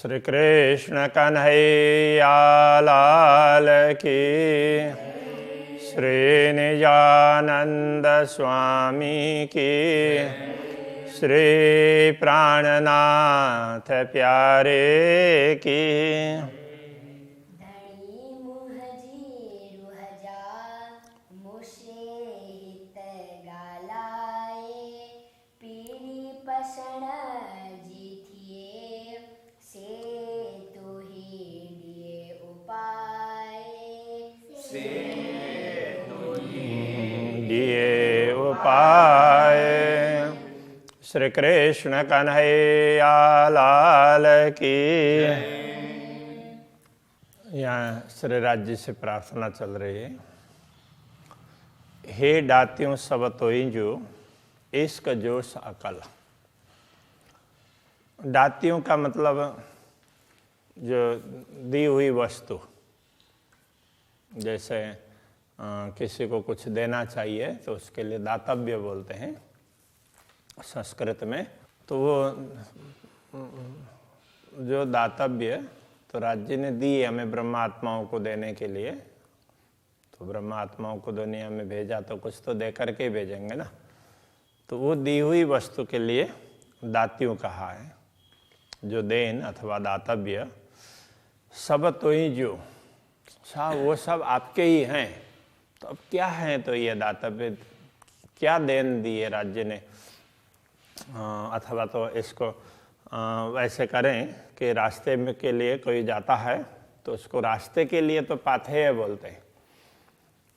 श्री कृष्ण कन्हैया लाल की, श्री निजानंद स्वामी की, श्री प्राणनाथ प्यारे की। दिए उपाय श्री कृष्ण कन्हैया लाल की। यहाँ श्री राज्य से प्रार्थना चल रही है। हे दातियों सब तोई जो इश्क जोश अकल। दातियों का मतलब जो दी हुई वस्तु, जैसे किसी को कुछ देना चाहिए तो उसके लिए दातव्य बोलते हैं संस्कृत में। तो वो जो दातव्य तो राज्य ने दी हमें ब्रह्मात्माओं को देने के लिए, तो ब्रह्मात्माओं को दुनिया में भेजा तो कुछ तो दे करके भेजेंगे ना। तो वो दी हुई वस्तु के लिए दातियों कहा है। जो देन अथवा दातव्य सब तो ही जो वो सब आपके ही हैं। तो अब क्या है, तो ये दातव्य क्या देन दी है राज्य ने। अथवा तो इसको वैसे करें कि रास्ते में के लिए कोई जाता है तो उसको रास्ते के लिए तो पाथेय बोलते हैं,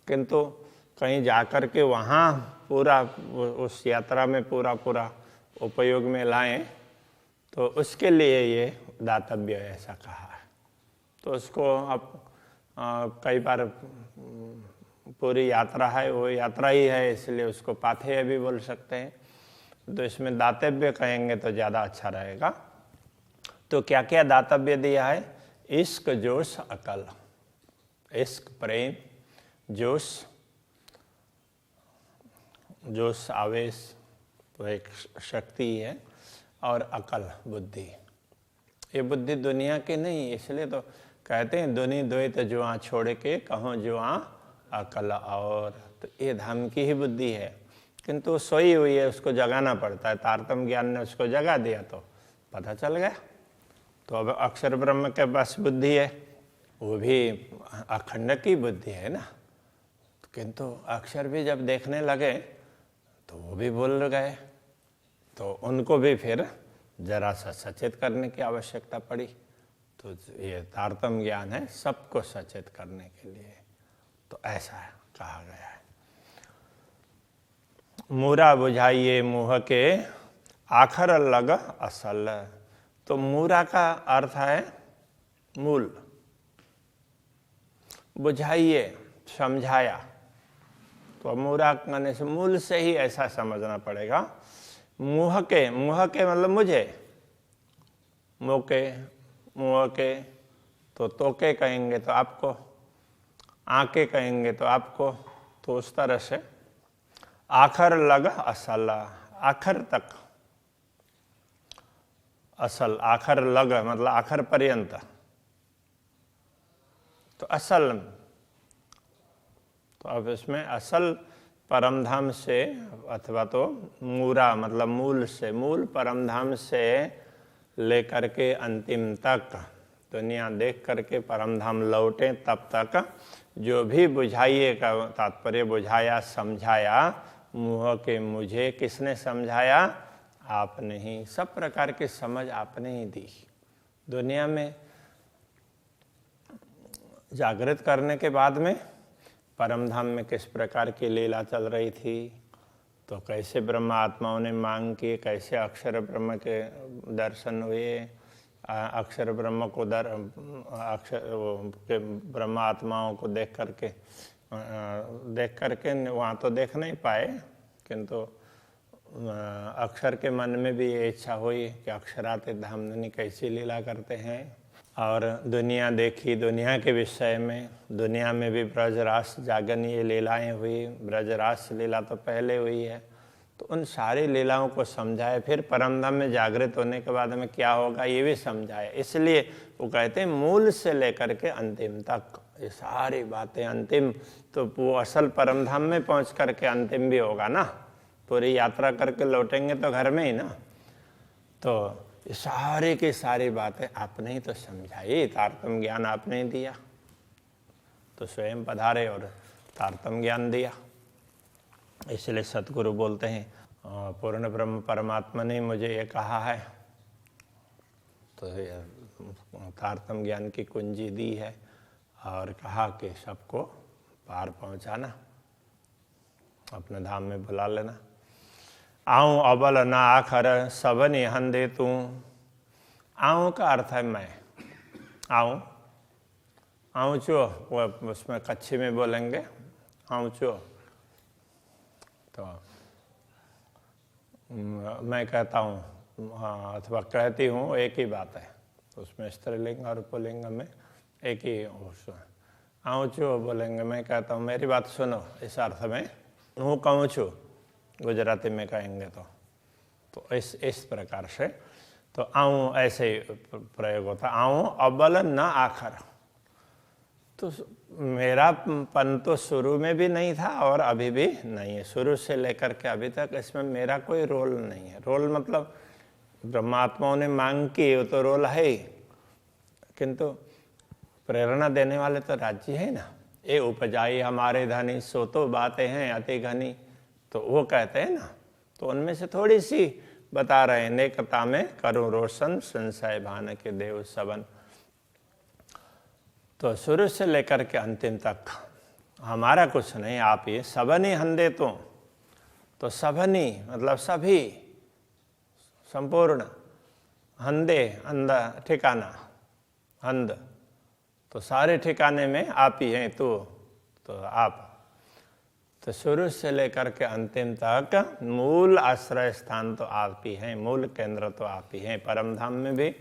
किंतु कहीं जाकर के वहाँ पूरा उस यात्रा में पूरा उपयोग में लाएं तो उसके लिए ये दातव्य ऐसा कहा है। तो उसको अब कई बार पूरी यात्रा है, वो यात्रा ही है, इसलिए उसको पाथेय भी बोल सकते हैं। तो इसमें दातव्य कहेंगे तो ज़्यादा अच्छा रहेगा। तो क्या क्या दातव्य दिया है? इश्क जोश अकल। इश्क प्रेम, जोश आवेश तो एक शक्ति है, और अकल बुद्धि। ये बुद्धि दुनिया की नहीं, इसलिए तो कहते हैं दुनि द्वैत जुआ छोड़ के कहो जुआ अकल। और तो ये धर्म की ही बुद्धि है, किंतु सोई हुई है, उसको जगाना पड़ता है। तारतम्य ज्ञान ने उसको जगा दिया तो पता चल गया। तो अब अक्षर ब्रह्म के पास बुद्धि है, वो भी अखंड की बुद्धि है ना। किंतु अक्षर भी जब देखने लगे तो वो भी भूल गए, तो उनको भी फिर जरा सा सचेत करने की आवश्यकता पड़ी। तो ये तारतम्य ज्ञान है सबको सचेत करने के लिए, तो ऐसा कहा गया है। मूरा बुझाइए मुँह के आखर लग असल। तो मूरा का अर्थ है मूल, बुझाइए समझाया, तो मूरा कहने से मूल से ही ऐसा समझना पड़ेगा। मुँह के मतलब मुझे, मुँह के तो तोके कहेंगे तो आपको, आके कहेंगे तो आपको, तो उस तरह से आखर लग असल, आखर तक। असल आखर लग मतलब आखर पर्यंत, तो असल। तो अब इसमें असल परमधाम से अथवा तो मूरा मतलब मूल से, मूल परमधाम से लेकर के अंतिम तक दुनिया देख करके परमधाम लौटे तब तक जो भी बुझाइए का तात्पर्य बुझाया समझाया। मुँह के मुझे किसने समझाया? आपने ही। सब प्रकार की समझ आपने ही दी। दुनिया में जागृत करने के बाद में परमधाम में किस प्रकार की लीला चल रही थी, तो कैसे ब्रह्म आत्माओं ने मांग की, कैसे अक्षर ब्रह्म के दर्शन हुए, अक्षर ब्रह्म को ब्रह्म आत्माओं को देख करके वहाँ तो देख नहीं पाए, किंतु अक्षर के मन में भी ये इच्छा हुई कि अक्षरात धामधनी कैसी लीला करते हैं। और दुनिया देखी, दुनिया के विषय में, दुनिया में भी ब्रजरास जागन ये लीलाएँ हुई। ब्रजरास लीला तो पहले हुई है, तो उन सारी लीलाओं को समझाए, फिर परमधाम में जागृत होने के बाद हमें क्या होगा ये भी समझाए। इसलिए वो कहते हैं मूल से लेकर के अंतिम तक ये सारी बातें, अंतिम तो वो असल परमधाम में पहुंच करके अंतिम भी होगा ना, पूरी यात्रा करके लौटेंगे तो घर में ही ना। तो ये सारी की सारी बातें आपने ही तो समझाई, तारतम्य ज्ञान आपने ही दिया, तो स्वयं पधारे और तारतम्य ज्ञान दिया। इसलिए सतगुरु बोलते हैं पूर्ण ब्रह्म परमात्मा ने मुझे ये कहा है, तो तारतम्य ज्ञान की कुंजी दी है और कहा कि सबको पार पहुंचाना, अपने धाम में बुला लेना। आऊँ अबल ना आखर सबनि हंदे तू। आऊँ का अर्थ है मैं, आऊँ, आऊँ चो, वो उसमें कच्छी में बोलेंगे आऊँ चो, तो मैं कहता हूँ अथवा कहती हूँ एक ही बात है, तो उसमें स्त्रीलिंग और पुल्लिंग में एक ही आऊँ चो बोलेंगे, मैं कहता हूँ मेरी बात सुनो, इस अर्थ में हूँ कहूँ छू गुजराती में कहेंगे तो इस प्रकार से तो आऊँ ऐसे ही प्रयोग होता, आऊँ अबल न आखर। तो मेरा पन तो शुरू में भी नहीं था और अभी भी नहीं है, शुरू से लेकर के अभी तक इसमें मेरा कोई रोल नहीं है। रोल मतलब ब्रह्मात्माओं ने मांग की वो तो रोल है ही, किंतु प्रेरणा देने वाले तो राज्य है ना। ये उपजाई हमारे धनी सो तो बातें हैं अति घनी, तो वो कहते हैं ना, तो उनमें से थोड़ी सी बता रहे हैं। नेकता में करूं रोशन संशय भान के देव सबन। तो शुरू से लेकर के अंतिम तक हमारा कुछ नहीं, आप ये सबनी हंदे तो सबनी मतलब सभी, संपूर्ण, हंदे अंदा ठिकाना, हंद तो सारे ठिकाने में आप ही हैं, तो आप तो शुरू से लेकर के अंतिम तक मूल आश्रय स्थान तो आप ही हैं, मूल केंद्र तो आप ही हैं। परमधाम में भी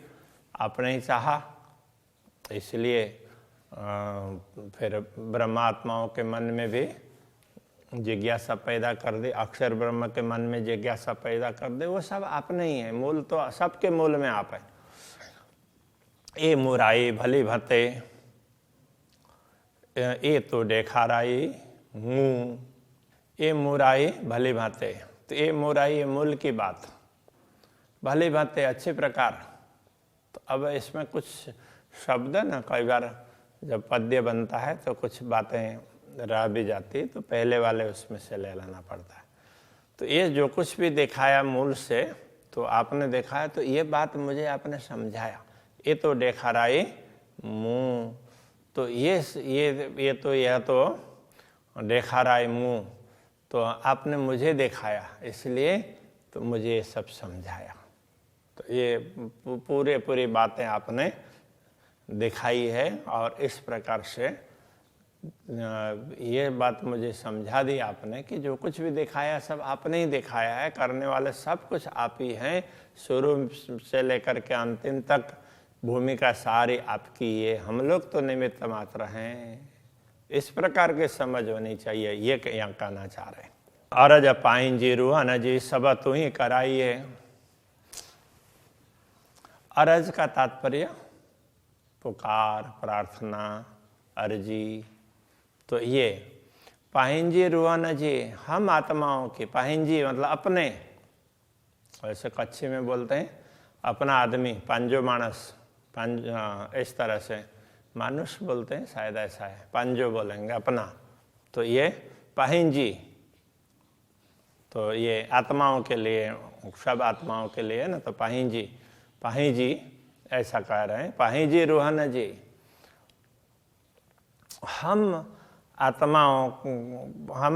आपने ही चाहा, इसलिए फिर ब्रह्मात्माओं के मन में भी जिज्ञासा पैदा कर दे, अक्षर ब्रह्म के मन में जिज्ञासा पैदा कर दे, वो सब आपने ही है। मूल तो सबके मूल में आप है। ये मुराई भली भते, ये तो देखा राई मुँह, ये मुराई भली भाते। तो ये मुराई ये मूल की बात, भली भाते अच्छे प्रकार। तो अब इसमें कुछ शब्द ना कई बार जब पद्य बनता है तो कुछ बातें रह भी जाती, तो पहले वाले उसमें से ले लेना पड़ता है। तो ये जो कुछ भी दिखाया मूल से, तो आपने देखा है, तो ये बात मुझे आपने समझाया। ये तो देखा राई मुँह, तो ये तो देखा राय मुँह, तो आपने मुझे दिखाया, इसलिए तो मुझे ये सब समझाया। तो ये पूरी बातें आपने दिखाई है और इस प्रकार से ये बात मुझे समझा दी आपने कि जो कुछ भी दिखाया सब आपने ही दिखाया है, करने वाले सब कुछ आप ही हैं। शुरू से लेकर के अंतिम तक भूमिका सारी आपकी, ये हम लोग तो निमित्त मात्र हैं। इस प्रकार की समझ होनी चाहिए, ये यहाँ कहना चाह रहे हैं। अरज पाइन जी रूहन जी सब तू ही कराइए। अरज का तात्पर्य पुकार, प्रार्थना, अर्जी। तो ये पाहिंजी रूहन जी, हम आत्माओं की, पाहिंजी मतलब अपने, वैसे कच्छी में बोलते हैं अपना आदमी, पांजो मानस, इस तरह से मानुष बोलते हैं, शायद ऐसा है, पांजो बोलेंगे अपना। तो ये पाहिंजी, तो ये आत्माओं के लिए, सब आत्माओं के लिए ना, तो पाहिंजी, पाहिंजी ऐसा कह रहे हैं। पाहिंजी रूहन जी, हम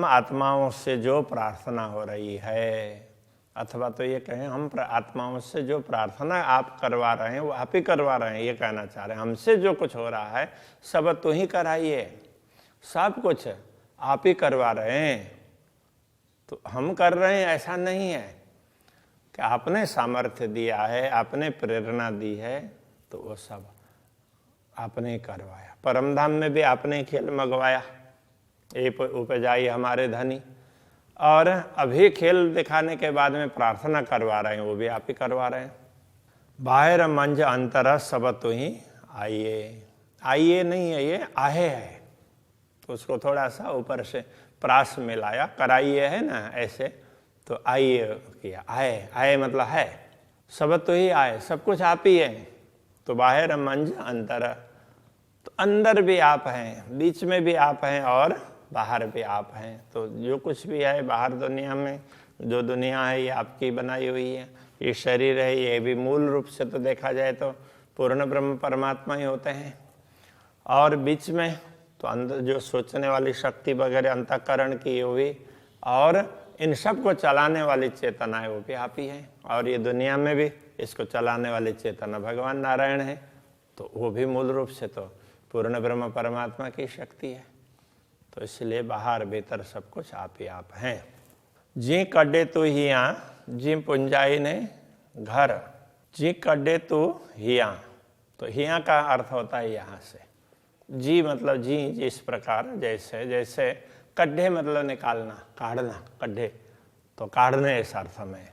आत्माओं से जो प्रार्थना हो रही है, अथवा तो ये कहें हम आत्माओं से जो प्रार्थना आप करवा रहे हैं वो आप ही करवा रहे हैं, ये कहना चाह रहे हैं। हमसे जो कुछ हो रहा है सब तो ही कराइए, सब कुछ आप ही करवा रहे हैं। तो हम कर रहे हैं ऐसा नहीं है कि आपने सामर्थ्य दिया है, आपने प्रेरणा दी है, तो वो सब आपने करवाया। परमधाम में भी आपने खेल मंगवाया, ये उपजाई हमारे धनी। और अभी खेल दिखाने के बाद में प्रार्थना करवा रहे हैं, वो भी आप ही करवा रहे हैं। बाहर मंज अंतर सब तो ही आइए, आइए नहीं है, ये आहे है, तो उसको थोड़ा सा ऊपर से प्रास में लाया, कराइए है ना ऐसे, तो आइए किया, आए, आए मतलब है, सब तो ही आए, सब कुछ आप ही है। तो बाहर मंज अंतर, तो अंदर भी आप हैं, बीच में भी आप हैं और बाहर भी आप हैं। तो जो कुछ भी है बाहर दुनिया में, जो दुनिया है ये आपकी बनाई हुई है, ये शरीर है, ये भी मूल रूप से तो देखा जाए तो पूर्ण ब्रह्म परमात्मा ही होते हैं। और बीच में तो अंदर जो सोचने वाली शक्ति वगैरह अंतःकरण की हुई, और इन सब को चलाने वाली चेतना है वो भी आप ही है। और ये दुनिया में भी इसको चलाने वाली चेतना भगवान नारायण है, तो वो भी मूल रूप से तो पूर्ण ब्रह्म परमात्मा की शक्ति है। तो इसलिए बाहर भीतर सब कुछ आप ही आप हैं। जी कड्डे तू हिया, जी पुंजाई ने घर, जी कड्डे तू हिया, तो हिया का अर्थ होता है यहाँ से। जी मतलब जी, जिस प्रकार, जैसे, जैसे कड्ढे मतलब निकालना, काढ़ना, कड्ढे तो काढ़ने इस अर्थ में।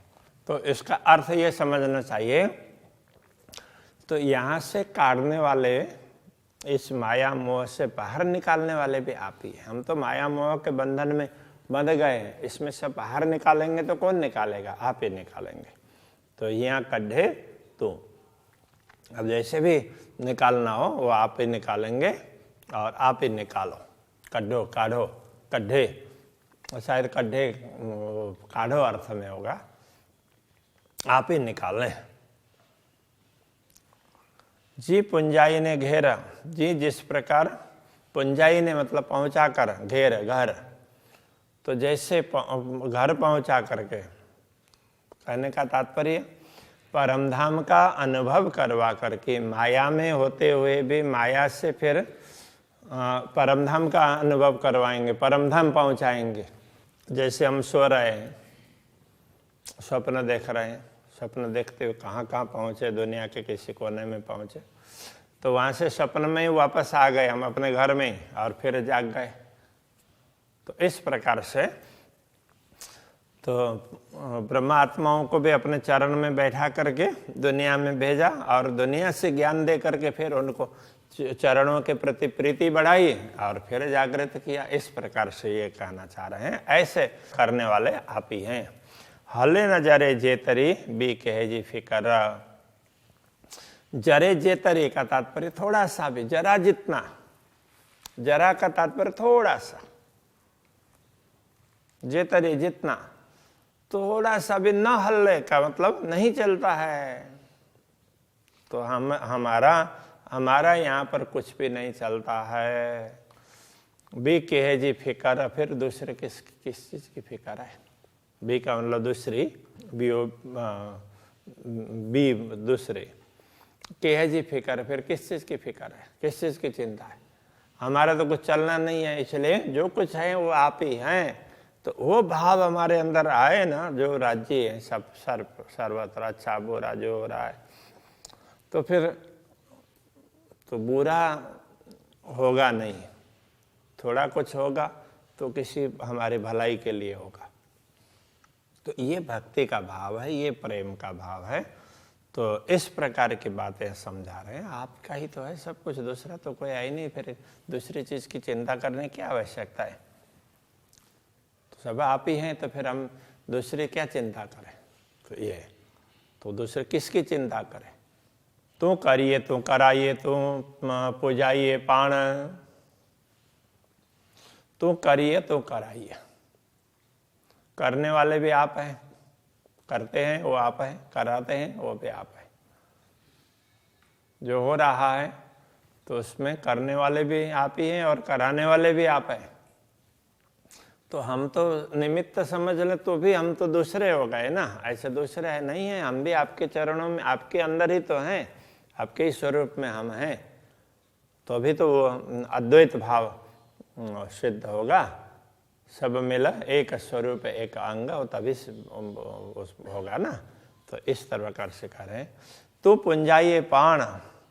तो इसका अर्थ ये समझना चाहिए, तो यहाँ से काढ़ने वाले, इस माया मोह से बाहर निकालने वाले भी आप ही हैं। हम तो माया मोह के बंधन में बंध गए हैं, इसमें से बाहर निकालेंगे तो कौन निकालेगा, आप ही निकालेंगे। तो यहाँ कड्ढे तो, अब जैसे भी निकालना हो वो आप ही निकालेंगे और आप ही निकालो। कड्ढो, काढ़ो, कड्ढे, शायद कड्ढे काढ़ो अर्थ में होगा, आप ही निकालें। जी पुंजाई ने घेरा, जी जिस प्रकार, पुंजाई ने मतलब पहुंचा कर, घेर घर, तो जैसे घर पहुंचा करके, कहने का तात्पर्य परमधाम का अनुभव करवा करके, माया में होते हुए भी माया से फिर परमधाम का अनुभव करवाएंगे, परमधाम पहुंचाएंगे। जैसे हम सो रहे हैं, स्वप्न देख रहे हैं, स्वप्न देखते हुए कहाँ कहाँ पहुँचे, दुनिया के किसी कोने में पहुँचे, तो वहाँ से स्वप्न में ही वापस आ गए हम अपने घर में और फिर जाग गए। तो इस प्रकार से तो ब्रह्मात्माओं को भी अपने चरण में बैठा करके दुनिया में भेजा और दुनिया से ज्ञान दे करके फिर उनको चरणों के प्रति प्रीति बढ़ाई और फिर जागृत किया। इस प्रकार से ये कहना चाह रहे हैं, ऐसे करने वाले आप ही हैं। हले न जरे जेतरी बी कहे जी फिकर, जरे जेतरी का तात्पर्य थोड़ा सा भी, जरा जितना, जरा का तात्पर्य थोड़ा सा, जेतरी जितना, थोड़ा सा भी न हल्ले का मतलब नहीं चलता है। तो हमारा यहाँ पर कुछ भी नहीं चलता है। बी कहे जी फिकर, फिर दूसरे किस चीज की फिकर है, बी का मतलब दूसरी, बी दूसरे, कहे जी फिकर, फिर किस चीज की फिकर है, किस चीज की चिंता है। हमारा तो कुछ चलना नहीं है, इसलिए जो कुछ है वो आप ही हैं। तो वो भाव हमारे अंदर आए ना, जो राज्य है सब सर्वत्र अच्छा बुरा जो हो रहा है, तो फिर तो बुरा होगा नहीं, थोड़ा कुछ होगा तो किसी हमारी भलाई के लिए होगा। तो ये भक्ति का भाव है, ये प्रेम का भाव है। तो इस प्रकार की बातें समझा रहे हैं। आपका ही तो है सब कुछ, दूसरा तो कोई है ही नहीं, फिर दूसरी चीज की चिंता करने की आवश्यकता है। तो सब आप ही हैं, तो फिर हम दूसरे क्या चिंता करें। तो ये तो दूसरे किसकी चिंता करें। तू करिए, तू कराइए, तू पुजाइए पाण, तू करिए, तू कराइए। करने वाले भी आप हैं, करते हैं वो आप हैं, कराते हैं वो भी आप हैं। जो हो रहा है तो उसमें करने वाले भी आप ही हैं और कराने वाले भी आप हैं। तो हम तो निमित्त समझ ले तो भी हम तो दूसरे हो गए ना, ऐसे दूसरे है नहीं है, हम भी आपके चरणों में, आपके अंदर ही तो हैं, आपके ही स्वरूप में हम हैं। तो अभी तो वो अद्वैत भाव सिद्ध होगा, सब मिला एक स्वरूप एक अंग, तभी होगा ना। तो इस प्रकार से कह रहे हैं। तू पुंजाइए पाण,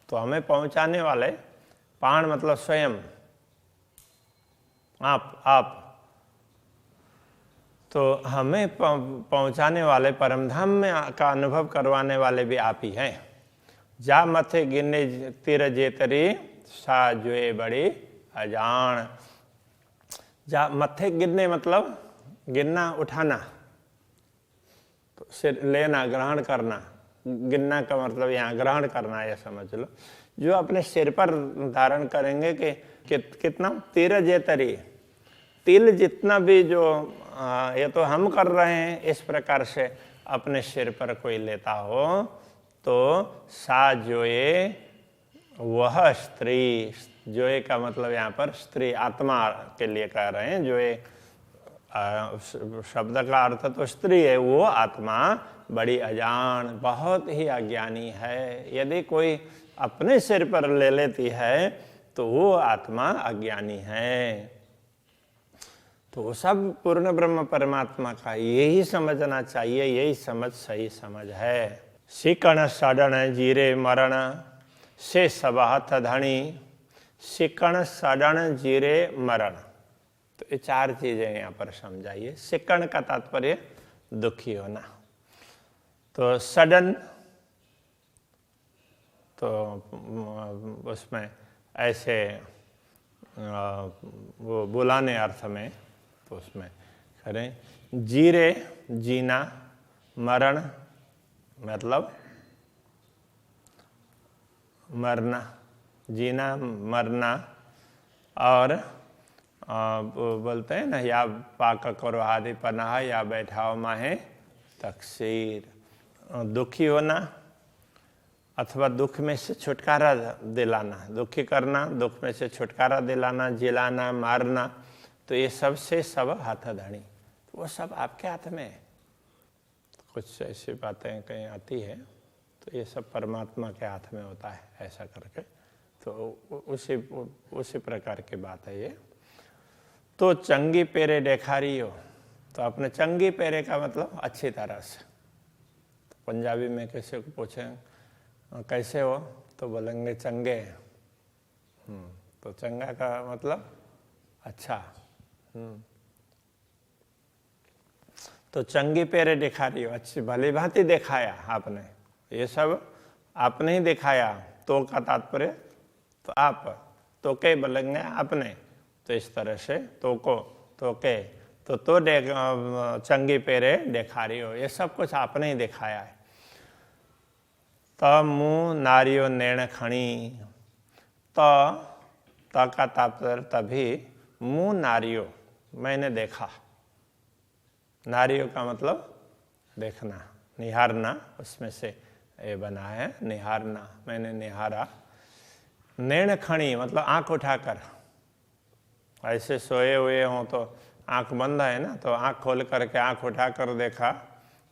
तो हमें पहुंचाने वाले, पाण मतलब स्वयं, आप तो हमें पहुंचाने वाले, परमधाम में का अनुभव करवाने वाले भी आप ही हैं। जा मथे गिने तिर जेतरी सा जुए बड़ी अजान। जा मथे गिनने मतलब गिनना, उठाना, तो सिर लेना, ग्रहण करना। गिनना का मतलब यहाँ ग्रहण करना, यह समझ लो। जो अपने सिर पर धारण करेंगे कि कितना तिर जेतरी, तिल जितना भी जो ये तो हम कर रहे हैं, इस प्रकार से अपने सिर पर कोई लेता हो तो सा जोए वह स्त्री। जोए का मतलब यहाँ पर स्त्री, आत्मा के लिए कह रहे हैं। जोए शब्द का अर्थ तो स्त्री है। वो आत्मा बड़ी अजान, बहुत ही अज्ञानी है। यदि कोई अपने सिर पर ले लेती है तो वो आत्मा अज्ञानी है। तो वो सब पूर्ण ब्रह्म परमात्मा का यही समझना चाहिए। यही समझ सही समझ है। सिकण सड़न जीरे मरण से सब हथ धनी। सिकण सड़न जीरे मरण, तो ये चार चीजें यहाँ पर समझाइए। सिकण का तात्पर्य दुखी होना। तो सडन, तो उसमें ऐसे वो बुलाने अर्थ में, तो उसमें करें। जीरे जीना, मरण मतलब मरना, जीना मरना। और बोलते हैं ना, या पाक करो आदि पनाह, या बैठाओ माहे तकसीर। दुखी होना अथवा दुख में से छुटकारा दिलाना, दुखी करना, दुख में से छुटकारा दिलाना, जिलाना, मारना, तो ये सब से सब हाथ धनी। तो वो सब आपके हाथ में है। कुछ ऐसी बातें कहीं आती है तो ये सब परमात्मा के हाथ में होता है, ऐसा करके। तो उसी प्रकार की बात है ये। तो चंगी पेरे देखारी हो, तो अपने चंगी पेरे का मतलब अच्छी तरह से। तो पंजाबी में किसी को पूछें कैसे हो, तो बोलेंगे चंगे। तो चंगा का मतलब अच्छा। तो चंगी पेरे दिखारी हो, अच्छी भली भांति दिखाया आपने। ये सब आपने ही दिखाया। तो का तात्पर्य तो आप, तो के बोलेंगे आपने। तो इस तरह से तो को, तो के, तो चंगी पेरे दिखारी हो, ये सब कुछ आपने ही दिखाया है। त मुँह नारियो नैण खणी, त का तात्पर्य तभी, मुँह नारियो मैंने देखा। नारियों का मतलब देखना, निहारना, उसमें से ये बना है निहारना, मैंने निहारा। नैण खणी मतलब आंख उठाकर। ऐसे सोए हुए हों तो आंख बंद है ना, तो आंख खोल करके आंख उठाकर देखा।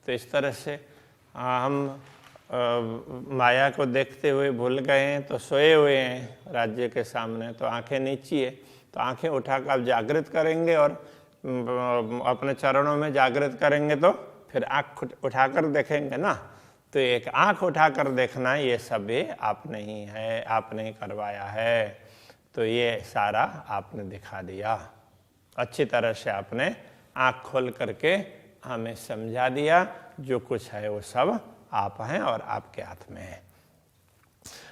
तो इस तरह से हम माया को देखते हुए भूल गए हैं, तो सोए हुए हैं राज्य के सामने, तो आंखें नीची है, तो आंखें उठाकर आप जागृत करेंगे और अपने चरणों में जागृत करेंगे, तो फिर आंख उठाकर देखेंगे ना। तो एक आंख उठाकर देखना, ये सब भी आपने ही है, आपने ही करवाया है। तो ये सारा आपने दिखा दिया, अच्छी तरह से आपने आंख खोल करके हमें समझा दिया। जो कुछ है वो सब आप हैं और आपके हाथ में है।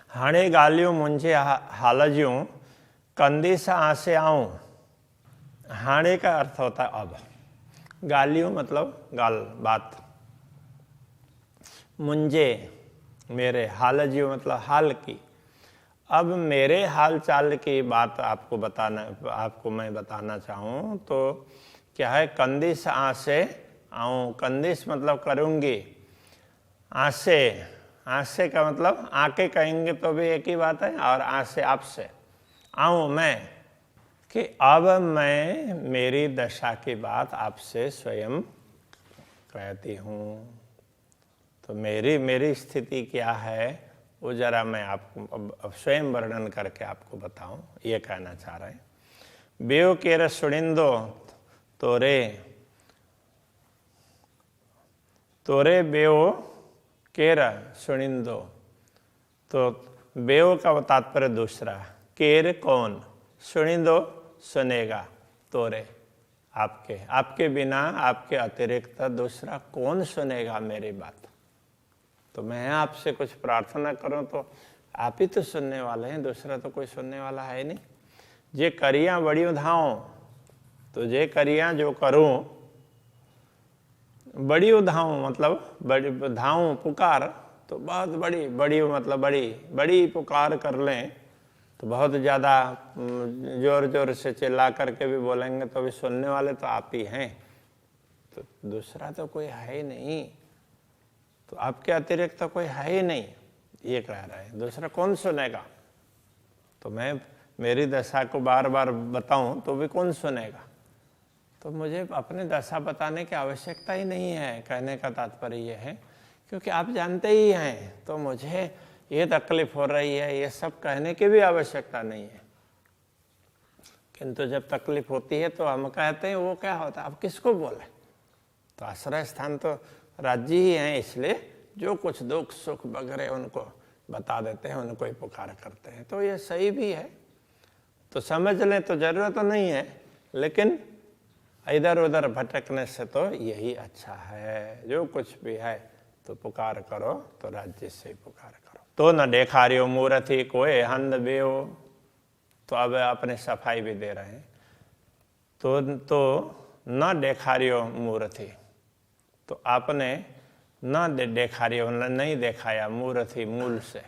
हाणे गालियों मुंझे हालज्यूं, कंदी सा आसे आऊं। हाणे का अर्थ होता है अब। गालियों मतलब गाल, बात। मुंझे मेरे, हालज्यूं मतलब हाल की। अब मेरे हाल चाल की बात आपको मैं बताना चाहूँ तो क्या है, कंदिश आसे आऊँ। कंदिश मतलब करूँगी। आसे, आसे का मतलब आके कहेंगे तो भी एक ही बात है, और आसे आपसे। आऊँ मैं, कि अब मैं मेरी दशा की बात आपसे स्वयं कहती हूँ। तो मेरी स्थिति क्या है वो जरा मैं आपको स्वयं वर्णन करके आपको बताऊं, ये कहना चाह रहे हैं। बेव केर सुनिंदो तोरे बेव केर सुनिंदो। तो बेव का तात्पर्य दूसरा, केर कौन, सुनिंदो सुनेगा, तोरे आपके, आपके बिना, आपके अतिरिक्त दूसरा कौन सुनेगा मेरी बात। तो मैं आपसे कुछ प्रार्थना करूं तो आप ही तो सुनने वाले हैं, दूसरा तो कोई सुनने वाला है नहीं। जे करियां बड़ी उधाऊं, तो जे करियां जो करूं बड़ी उधाऊं, मतलब बड़ी धाऊं पुकार, तो बहुत बड़ी बड़ी मतलब बड़ी बड़ी पुकार कर लें तो बहुत ज़्यादा जोर जोर से चिल्ला करके भी बोलेंगे तो भी सुनने वाले तो आप ही हैं, तो दूसरा तो कोई है ही नहीं, तो आपके अतिरिक्त तो कोई है ही नहीं, ये कह रहे हैं। दूसरा कौन सुनेगा। तो मैं मेरी दशा को बार बार बताऊं तो भी कौन सुनेगा। तो मुझे अपनी दशा बताने की आवश्यकता ही नहीं है, कहने का तात्पर्य ये है, क्योंकि आप जानते ही हैं, तो मुझे ये तकलीफ हो रही है ये सब कहने की भी आवश्यकता नहीं है। किंतु जब तकलीफ होती है तो हम कहते हैं, वो क्या होता है, अब किसको बोले। तो आश्रय स्थान तो राज्य ही हैं, इसलिए जो कुछ दुख सुख वगैरह उनको बता देते हैं, उनको ही पुकार करते हैं। तो ये सही भी है, तो समझ लें तो जरूरत तो नहीं है, लेकिन इधर उधर भटकने से तो यही अच्छा है। जो कुछ भी है तो पुकार करो तो राज्य से ही पुकार करो। तो न देखारियो मूर्ति कोई हंद बेओ, तो अब अपने सफाई भी दे रहे हैं। तो न देखारियो मूर्ति, तो आपने न देखारियो नहीं दिखाया मूर्ति मूल से,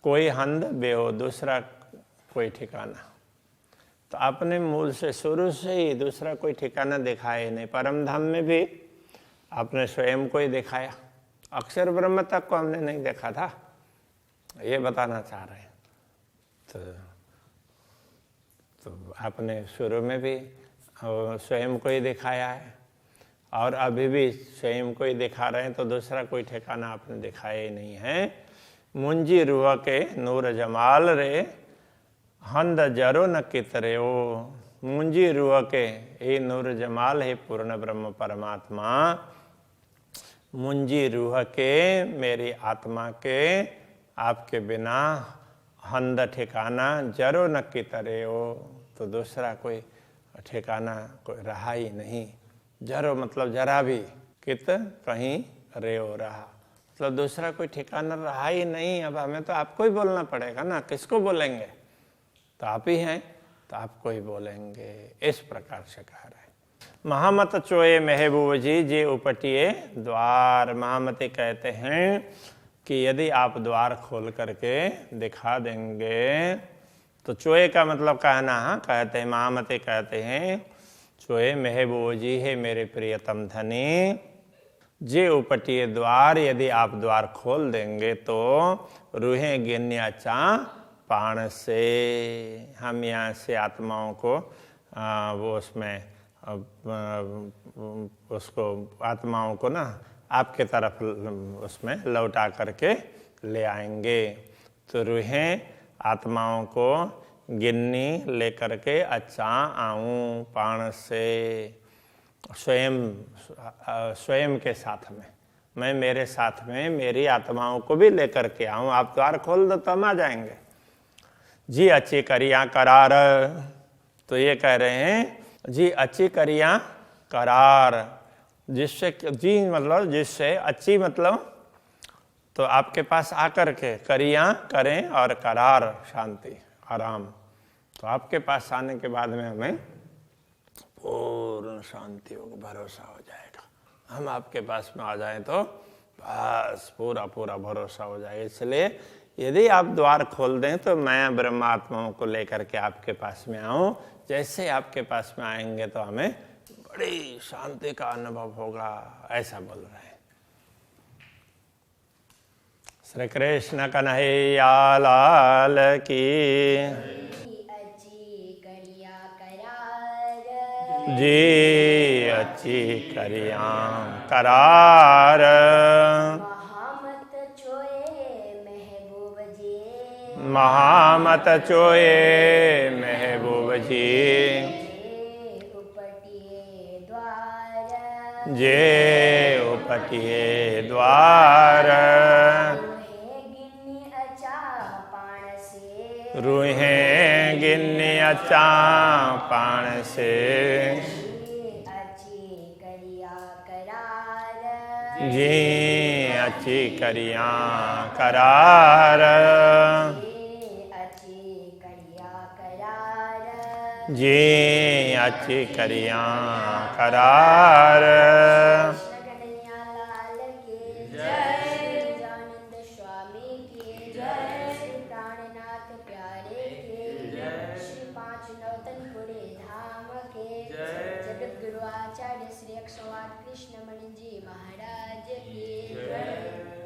कोई हंद बेओ दूसरा कोई ठिकाना, तो आपने मूल से शुरू से ही दूसरा कोई ठिकाना दिखाया नहीं। परम धाम में भी आपने स्वयं को ही दिखाया, अक्षर ब्रह्म तक को हमने नहीं देखा था, ये बताना चाह रहे हैं। तो आपने शुरू में भी स्वयं को ही दिखाया है, और अभी भी स्वयं को ही दिखा रहे हैं, तो दूसरा कोई ठिकाना आपने दिखाया ही नहीं है। मुंजी रुआ के नूर जमाल रे हंद जरो न कितरे ओ, मुंजी रुआ के ये नूर जमाल है पूर्ण ब्रह्म परमात्मा। मुंजी रूह के मेरी आत्मा के आपके बिना हंद ठिकाना जरो न कितरे हो, तो दूसरा कोई ठिकाना कोई रहा ही नहीं। जरो मतलब जरा भी, कित कहीं रे हो रहा, मतलब दूसरा कोई ठिकाना रहा ही नहीं। अब हमें तो आपको ही बोलना पड़ेगा ना, किसको बोलेंगे, तो आप ही हैं, तो आपको ही बोलेंगे। इस प्रकार से कह रहे हैं। महामत चोए महबूब जी जे उपटिए द्वार। महामती कहते हैं कि यदि आप द्वार खोल करके दिखा देंगे, तो चोए का मतलब कहना, कहते हैं महामती कहते हैं चोए महबूब जी है मेरे प्रियतम धनी, जे उपटिए द्वार, यदि आप द्वार खोल देंगे तो रूहें गिन्या चा पाण से, हम यहाँ से आत्माओं को वो उसमें उसको आत्माओं को ना आपके तरफ उसमें लौटा करके ले आएंगे। तो रूहें आत्माओं को गिन्नी ले करके अच्छा आऊँ पाण से, स्वयं के साथ में, मैं मेरे साथ में मेरी आत्माओं को भी लेकर के आऊँ। आप द्वार खोल दो तो हम आ जाएंगे। जी अच्छी करियाँ करार, तो ये कह रहे हैं जी अच्छी करियाँ करार, जिससे जी मतलब जिससे, अच्छी मतलब तो आपके पास आकर के करियाँ करें, और करार शांति आराम। तो आपके पास आने के बाद में हमें पूर्ण शांति हो, भरोसा हो जाएगा। हम आपके पास में आ जाएं तो बस पूरा पूरा भरोसा हो जाएगा। इसलिए यदि आप द्वार खोल दें तो मैं ब्रह्मात्माओं को लेकर के आपके पास में आऊं। जैसे आपके पास में आएंगे तो हमें बड़ी शांति का अनुभव होगा, ऐसा बोल रहे हैं। श्री कृष्ण कन्हैया लाल की जी अच्छी करियाँ करार। महामत चोए महबूब जी, जे उपटिए द्वार, रूहें गिन्नी अच्छा पाण से, जी अच्छी करिया करार, जी अच्छी करिया करार। जगत गुरु आचार्य श्री 108 कृष्ण मणि जी महाराज की जय।